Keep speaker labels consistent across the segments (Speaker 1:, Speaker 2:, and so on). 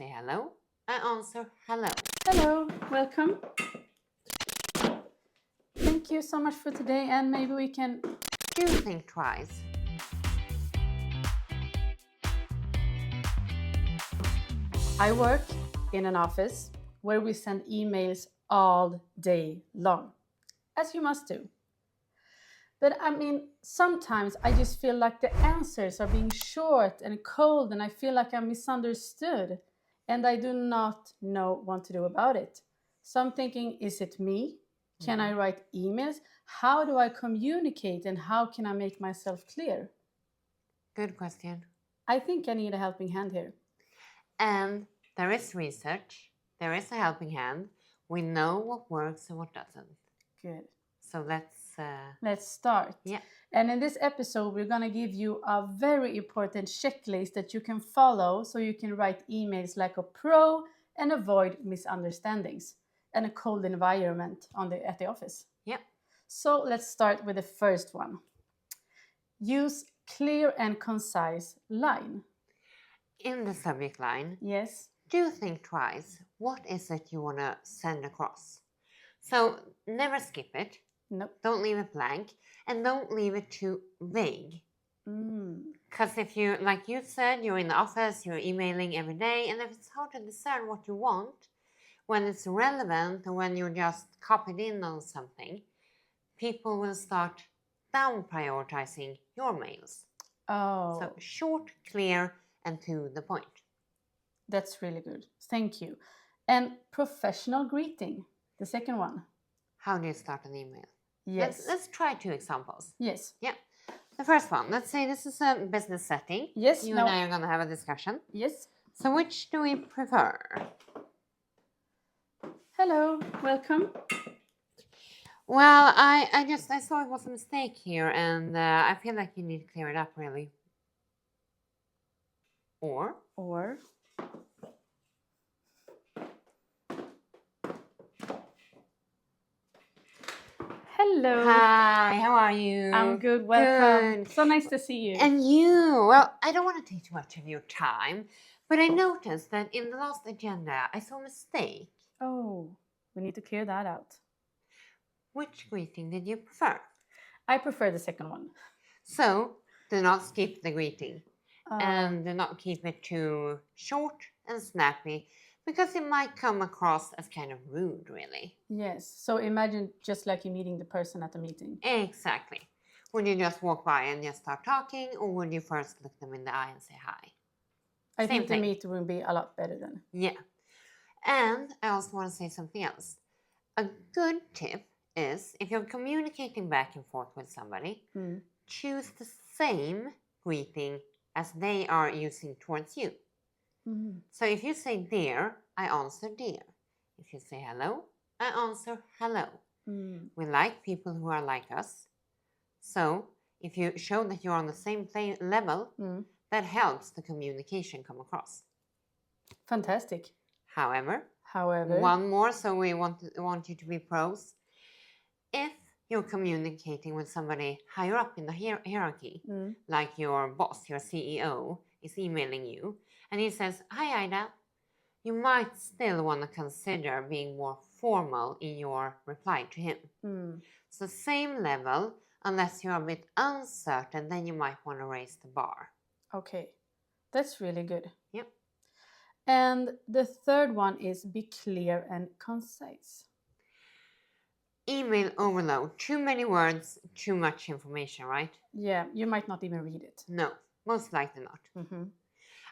Speaker 1: say hello, I answer hello.
Speaker 2: Hello, welcome. Thank you so much for today, and maybe we can...
Speaker 1: Do think twice.
Speaker 2: I work in an office where we send emails all day long, as you must do. But I mean, sometimes I just feel like the answers are being short and cold, and I feel like I'm misunderstood, and I do not know what to do about it. So I'm thinking, is it me? Can I write emails? How do I communicate, and how can I make myself clear?
Speaker 1: Good question.
Speaker 2: I think I need a helping hand here.
Speaker 1: And there is research, there is a helping hand. We know what works and what doesn't.
Speaker 2: Good.
Speaker 1: So
Speaker 2: Let's start.
Speaker 1: Yeah.
Speaker 2: And in this episode, we're going to give you a very important checklist that you can follow so you can write emails like a pro and avoid misunderstandings and a cold environment at the office.
Speaker 1: Yeah.
Speaker 2: So let's start with the first one. Use clear and concise line.
Speaker 1: In the subject line,
Speaker 2: Yes.
Speaker 1: do think twice. What is it you want to send across? So never skip it.
Speaker 2: Nope.
Speaker 1: Don't leave it blank. And don't leave it too vague. Because if you, like you said, you're in the office, you're emailing every day, and if it's hard to discern what you want, when it's relevant or when you're just copied in on something, people will start down prioritizing your mails.
Speaker 2: Oh.
Speaker 1: So short, clear, and to the point.
Speaker 2: That's really good. Thank you. And professional greeting, the second one.
Speaker 1: How do you start an email?
Speaker 2: Yes.
Speaker 1: Let's try 2 examples.
Speaker 2: Yes.
Speaker 1: Yeah. The first one, let's say this is a business setting.
Speaker 2: Yes.
Speaker 1: You and I are going to have a discussion.
Speaker 2: Yes.
Speaker 1: So which do we prefer?
Speaker 2: Hello, welcome.
Speaker 1: Well, I saw it was a mistake here, and I feel like you need to clear it up, really. Or?
Speaker 2: Hello.
Speaker 1: Hi, how are you?
Speaker 2: I'm good, welcome.
Speaker 1: Good.
Speaker 2: So nice to see you.
Speaker 1: And you? Well, I don't want to take too much of your time, but I noticed that in the last agenda, I saw a mistake.
Speaker 2: Oh, we need to clear that out.
Speaker 1: Which greeting did you prefer?
Speaker 2: I prefer the second one.
Speaker 1: So, do not skip the greeting. And do not keep it too short and snappy, because it might come across as kind of rude, really.
Speaker 2: Yes, so imagine just like you're meeting the person at the meeting.
Speaker 1: Exactly. Would you just walk by and just start talking, or would you first look them in the eye and say hi?
Speaker 2: I think the meeting will be a lot better then.
Speaker 1: Yeah. And I also want to say something else. A good tip is, if you're communicating back and forth with somebody, choose the same greeting as they are using towards you. So if you say dear, I answer dear. If you say hello, I answer hello. We like people who are like us. So if you show that you're on the same level, that helps the communication come across.
Speaker 2: Fantastic.
Speaker 1: However, one more, so we want you to be pros. If you're communicating with somebody higher up in the hierarchy, like your boss, your CEO, is emailing you, and he says, hi, Ida, you might still want to consider being more formal in your reply to him. So same level, unless you're a bit uncertain, then you might want to raise the bar.
Speaker 2: Okay, that's really good.
Speaker 1: Yep.
Speaker 2: And the third one is be clear and concise.
Speaker 1: Email overload. Too many words, too much information, right?
Speaker 2: Yeah, you might not even read it.
Speaker 1: No, most likely not.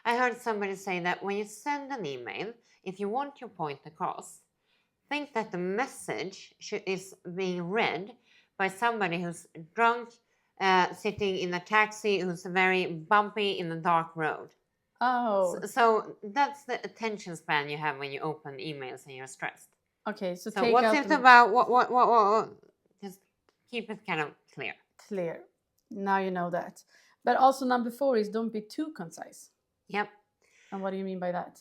Speaker 1: I heard somebody say that when you send an email, if you want your point across, think that the message is being read by somebody who's drunk, sitting in a taxi, who's very bumpy in a dark road.
Speaker 2: Oh.
Speaker 1: So that's the attention span you have when you open emails and you're stressed.
Speaker 2: Okay, so
Speaker 1: take what's it about? What? Just keep it kind of clear.
Speaker 2: Clear. Now you know that. But also number 4 is don't be too concise.
Speaker 1: Yep.
Speaker 2: And what do you mean by that?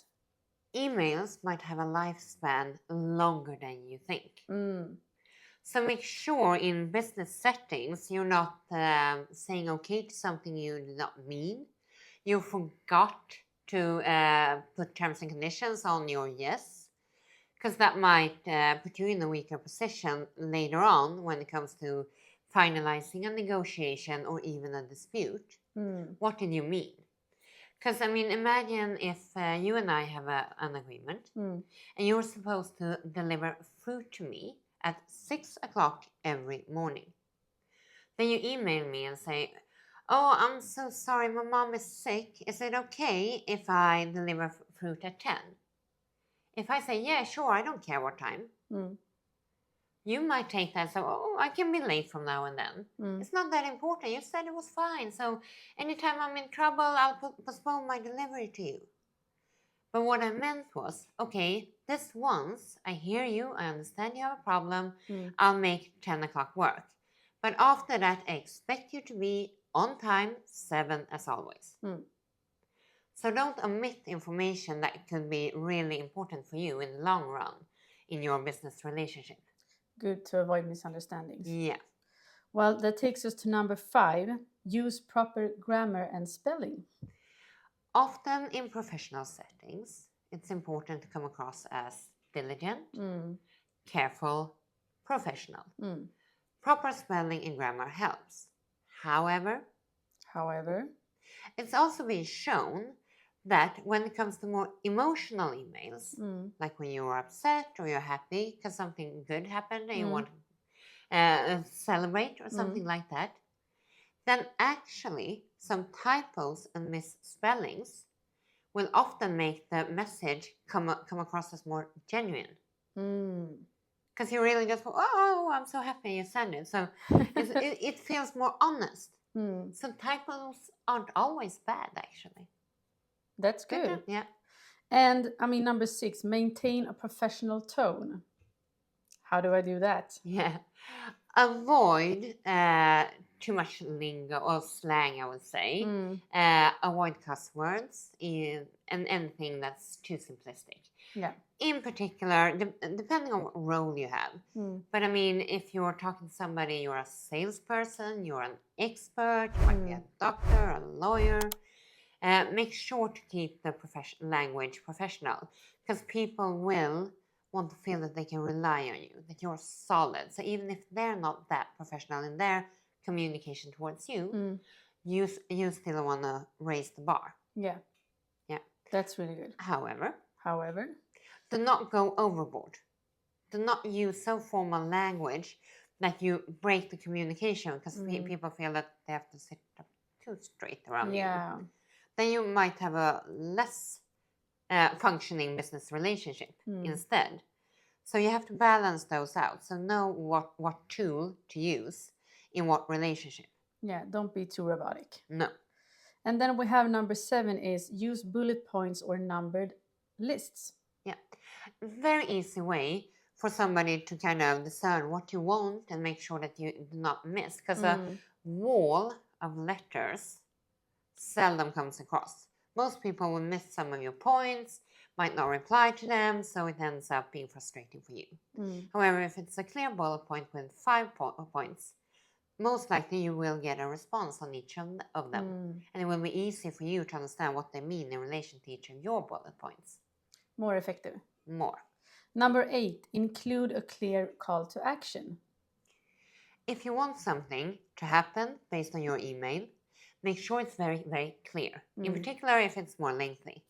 Speaker 1: Emails might have a lifespan longer than you think. So make sure in business settings you're not saying okay to something you did not mean. You forgot to put terms and conditions on your yes, because that might put you in a weaker position later on when it comes to finalizing a negotiation or even a dispute. What did you mean? Because, I mean, imagine if you and I have an agreement and you're supposed to deliver fruit to me at 6 o'clock every morning. Then you email me and say, oh, I'm so sorry, my mom is sick. Is it okay if I deliver fruit at 10? If I say, yeah, sure, I don't care what time, you might take that, so, oh, I can be late from now and then. It's not that important. You said it was fine. So anytime I'm in trouble, I'll postpone my delivery to you. But what I meant was, okay, this once, I hear you, I understand you have a problem, I'll make 10 o'clock work. But after that, I expect you to be on time, 7 as always. So don't omit information that could be really important for you in the long run in your business relationship.
Speaker 2: Good to avoid misunderstandings.
Speaker 1: Yeah.
Speaker 2: Well, that takes us to number 5. Use proper grammar and spelling.
Speaker 1: Often in professional settings, it's important to come across as diligent, careful, professional. Proper spelling and grammar helps. However, it's also been shown that when it comes to more emotional emails, like when you're upset or you're happy because something good happened and you want to celebrate or something like that, then actually some typos and misspellings will often make the message come across as more genuine. Because you really just go, oh, I'm so happy you sent it. So it feels more honest. So typos aren't always bad, actually.
Speaker 2: That's good.
Speaker 1: Yeah.
Speaker 2: And I mean, number 6, maintain a professional tone. How do I do that?
Speaker 1: Yeah. Avoid too much lingo or slang, I would say. Avoid cuss words and anything that's too simplistic.
Speaker 2: Yeah.
Speaker 1: In particular, depending on what role you have. But I mean, if you're talking to somebody, you're a salesperson, you're an expert, you might be a doctor, a lawyer. Make sure to keep the language professional, because people will want to feel that they can rely on you, that you're solid. So even if they're not that professional in their communication towards you, you still want to raise the bar.
Speaker 2: Yeah. That's really good.
Speaker 1: However,
Speaker 2: do
Speaker 1: not go overboard. Do not use so formal language that you break the communication, because people feel that they have to sit up too straight around you. Then you might have a less functioning business relationship instead. So you have to balance those out. So know what tool to use in what relationship.
Speaker 2: Yeah, don't be too robotic.
Speaker 1: No.
Speaker 2: And then we have number 7 is use bullet points or numbered lists.
Speaker 1: Yeah. Very easy way for somebody to kind of discern what you want and make sure that you do not miss. Because a wall of letters seldom comes across. Most people will miss some of your points, might not reply to them, so it ends up being frustrating for you. However, if it's a clear bullet point with 5 points, most likely you will get a response on each of them. And it will be easy for you to understand what they mean in relation to each of your bullet points.
Speaker 2: More effective.
Speaker 1: More.
Speaker 2: Number 8, include a clear call to action.
Speaker 1: If you want something to happen based on your email, make sure it's very, very clear. In particular, if it's more lengthy.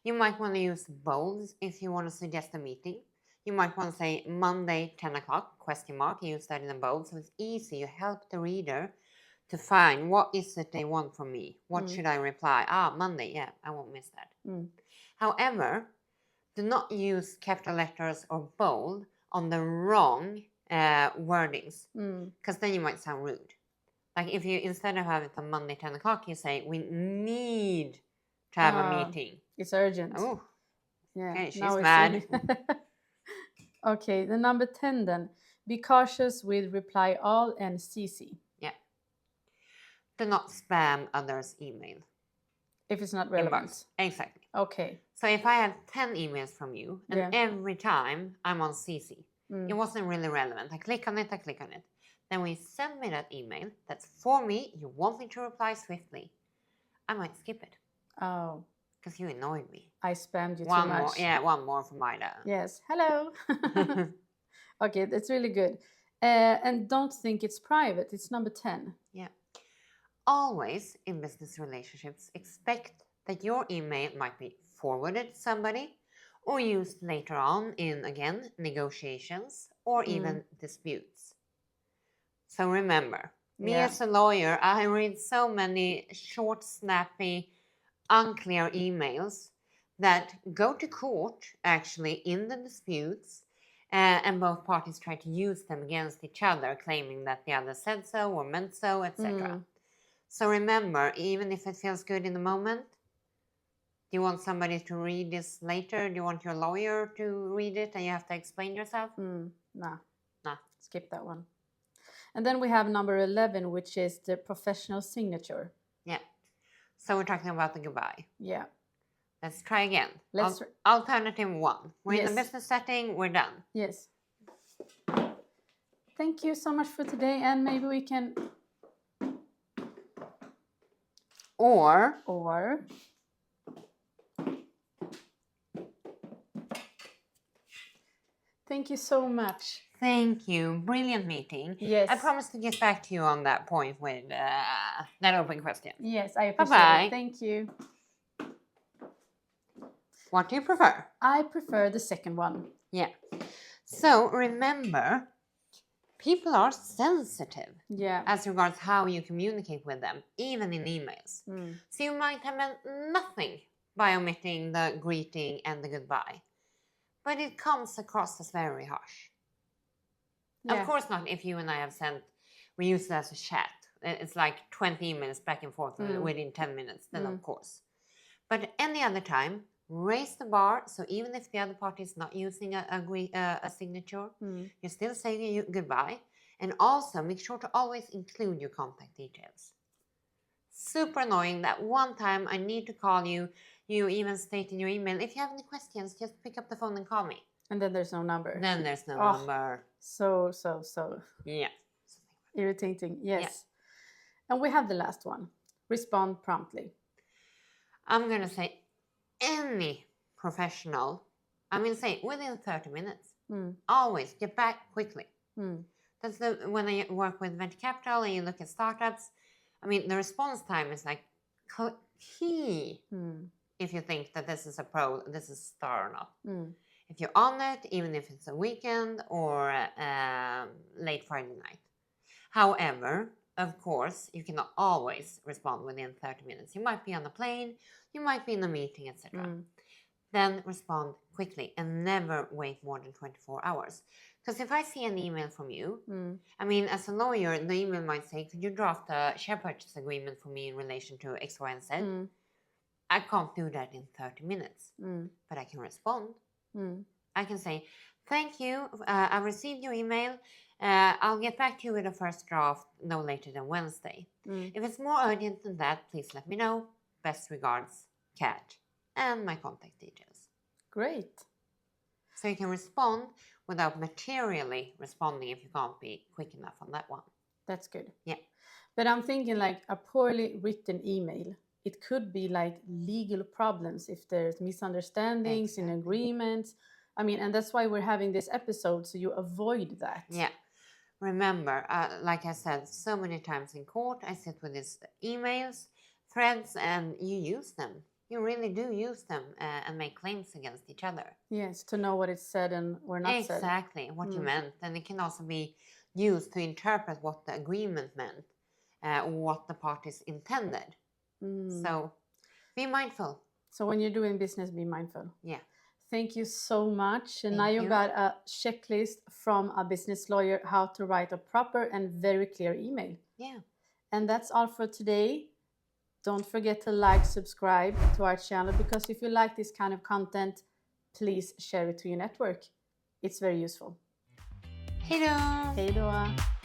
Speaker 1: You might want to use bolds if you want to suggest a meeting. You might want to say Monday, 10 o'clock, ? Use that in a bold, so it's easy. You help the reader to find what is it they want from me. What should I reply? Monday, yeah, I won't miss that. However, do not use capital letters or bold on the wrong wordings, because then you might sound rude. Like if you, instead of having it on Monday, 10 o'clock, you say, we need to have a meeting.
Speaker 2: It's urgent.
Speaker 1: Oh,
Speaker 2: yeah.
Speaker 1: Okay, she's mad.
Speaker 2: Okay, the number 10 then. Be cautious with reply all and CC.
Speaker 1: Yeah. Do not spam others' email.
Speaker 2: If it's not relevant.
Speaker 1: Inbox. Exactly.
Speaker 2: Okay.
Speaker 1: So if I have 10 emails from you, and every time I'm on CC, it wasn't really relevant. I click on it. Then when you send me that email, that's for me, you want me to reply swiftly, I might skip it.
Speaker 2: Oh.
Speaker 1: Because you annoyed me.
Speaker 2: I spammed you
Speaker 1: One
Speaker 2: too much.
Speaker 1: more, yeah, one more from Ida.
Speaker 2: Yes. Hello. Okay, that's really good. And don't think it's private. It's number 10.
Speaker 1: Yeah. Always in business relationships, expect that your email might be forwarded to somebody or used later on in, again, negotiations or even disputes. So remember, me as a lawyer, I read so many short, snappy, unclear emails that go to court actually in the disputes, and both parties try to use them against each other, claiming that the other said so or meant so, etc. So remember, even if it feels good in the moment, do you want somebody to read this later? Do you want your lawyer to read it and you have to explain yourself?
Speaker 2: Nah.
Speaker 1: Nah.
Speaker 2: Skip that one. And then we have number 11, which is the professional signature.
Speaker 1: Yeah. So we're talking about the goodbye.
Speaker 2: Yeah.
Speaker 1: Let's try again.
Speaker 2: Let's
Speaker 1: Alternative 1. We're in
Speaker 2: Yes.
Speaker 1: the business setting, we're done.
Speaker 2: Yes. Thank you so much for today, and maybe we can...
Speaker 1: Or
Speaker 2: Thank you so much.
Speaker 1: Thank you. Brilliant meeting.
Speaker 2: Yes.
Speaker 1: I promise to get back to you on that point with that open question.
Speaker 2: Yes, I appreciate
Speaker 1: Bye-bye.
Speaker 2: it. Thank you.
Speaker 1: What do you prefer?
Speaker 2: I prefer the second one.
Speaker 1: Yeah. So remember, people are sensitive
Speaker 2: Yeah.
Speaker 1: as regards how you communicate with them, even in emails. So you might have meant nothing by omitting the greeting and the goodbye, but it comes across as very harsh.
Speaker 2: Yeah.
Speaker 1: Of course not if you and I have sent, we use it as a chat. It's like 20 emails back and forth within 10 minutes, then of course. But any other time, raise the bar, so even if the other party is not using a signature, you're still saying goodbye. And also make sure to always include your contact details. Super annoying that one time I need to call you, you even state in your email, if you have any questions, just pick up the phone and call me.
Speaker 2: And then there's no number.
Speaker 1: Then there's no number.
Speaker 2: So
Speaker 1: Yeah.
Speaker 2: irritating. Yes.
Speaker 1: Yeah.
Speaker 2: And we have the last one. Respond promptly.
Speaker 1: I'm going to say any professional, I'm going to say within 30 minutes. Always get back quickly. That's when I work with venture capital and you look at startups, I mean, the response time is like key if you think that this is a pro, this is a star or not. If you're on it, even if it's a weekend or late Friday night. However, of course, you cannot always respond within 30 minutes. You might be on a plane, you might be in a meeting, etc. Then respond quickly and never wait more than 24 hours. Because if I see an email from you, I mean, as a lawyer, the email might say, could you draft a share purchase agreement for me in relation to X, Y, and Z? I can't do that in 30 minutes, but I can respond. I can say, thank you, I received your email. I'll get back to you with a first draft no later than Wednesday. If it's more urgent than that, please let me know. Best regards, Kat, and my contact details.
Speaker 2: Great.
Speaker 1: So you can respond without materially responding if you can't be quick enough on that one.
Speaker 2: That's good.
Speaker 1: Yeah.
Speaker 2: But I'm thinking like a poorly written email. It could be like legal problems if there's misunderstandings in agreements. I mean, and that's why we're having this episode, so you avoid that.
Speaker 1: Yeah. Remember, like I said so many times in court, I sit with these emails, threads, and you use them. You really do use them and make claims against each other.
Speaker 2: Yes, to know what it said and or not said.
Speaker 1: Exactly, what you meant. And it can also be used to interpret what the agreement meant or what the parties intended. So be mindful.
Speaker 2: So when you're doing business, be mindful.
Speaker 1: Yeah.
Speaker 2: Thank you so much. And now you got a checklist from a business lawyer how to write a proper and very clear email.
Speaker 1: Yeah.
Speaker 2: And that's all for today. Don't forget to like, subscribe to our channel, because if you like this kind of content, please share it to your network. It's very useful.
Speaker 1: Hej då!
Speaker 2: Hej då!